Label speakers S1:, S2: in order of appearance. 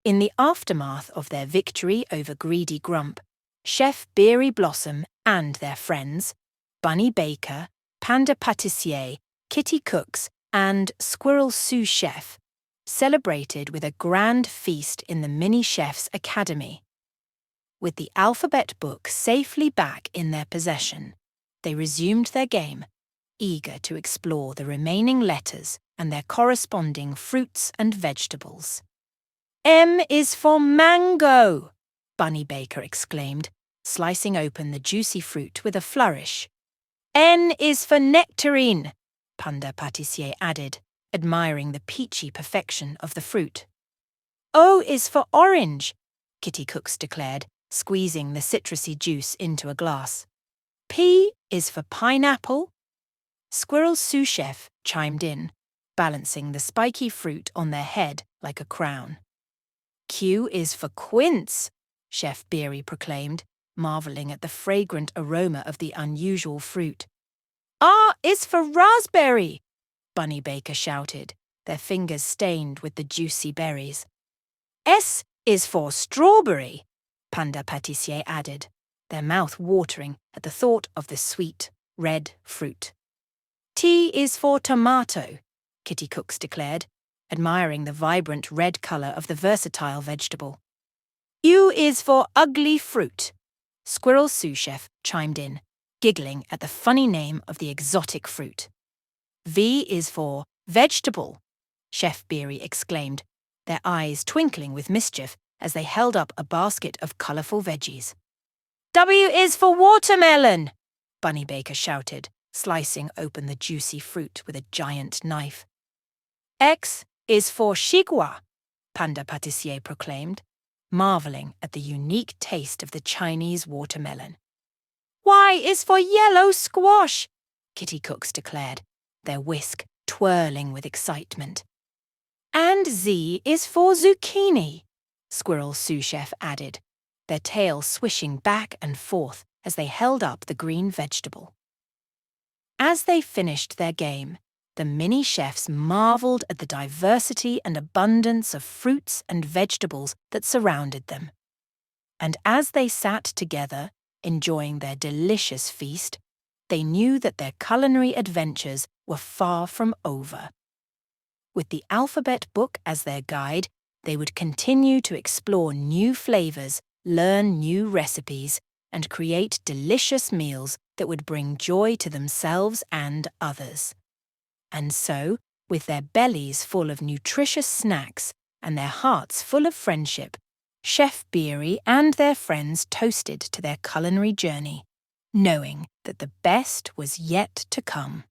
S1: In the aftermath of their victory over Greedy Grump, Chef Beary Blossom and their friends, Bunny Baker, Panda Pâtissier, Kitty Cooks, and Squirrel Sous Chef, celebrated with a grand feast in the Mini Chef's Academy. With the alphabet book safely back in their possession, they resumed their game, eager to explore the remaining letters and their corresponding fruits and vegetables. "M is for mango!" Bunny Baker exclaimed, slicing open the juicy fruit with a flourish. "N is for nectarine," Panda Pâtissier added, admiring the peachy perfection of the fruit. "O is for orange," Kitty Cooks declared, squeezing the citrusy juice into a glass. "P is for pineapple." Squirrel Sous Chef chimed in, balancing the spiky fruit on their head like a crown. "Q is for quince," Chef Beary proclaimed, marvelling at the fragrant aroma of the unusual fruit. "R is for raspberry," Bunny Baker shouted, their fingers stained with the juicy berries. "S is for strawberry," Panda Pâtissier added, their mouth watering at the thought of the sweet, red fruit. "T is for tomato," Kitty Cooks declared, admiring the vibrant red colour of the versatile vegetable. "U is for ugly fruit," Squirrel Sous Chef chimed in, giggling at the funny name of the exotic fruit. "V is for vegetable," Chef Beary exclaimed, their eyes twinkling with mischief as they held up a basket of colourful veggies. "W is for watermelon," Bunny Baker shouted, slicing open the juicy fruit with a giant knife. "X is for chigua," Panda Pâtissier proclaimed, marvelling at the unique taste of the Chinese watermelon. "Y is for yellow squash," Kitty Cooks declared, their whisk twirling with excitement. "And Z is for zucchini," Squirrel Sous Chef added, their tail swishing back and forth as they held up the green vegetable. As they finished their game, the mini chefs marvelled at the diversity and abundance of fruits and vegetables that surrounded them. And as they sat together, enjoying their delicious feast, they knew that their culinary adventures were far from over. With the alphabet book as their guide, they would continue to explore new flavours, learn new recipes, and create delicious meals that would bring joy to themselves and others. And so, with their bellies full of nutritious snacks and their hearts full of friendship, Chef Beary and their friends toasted to their culinary journey, knowing that the best was yet to come.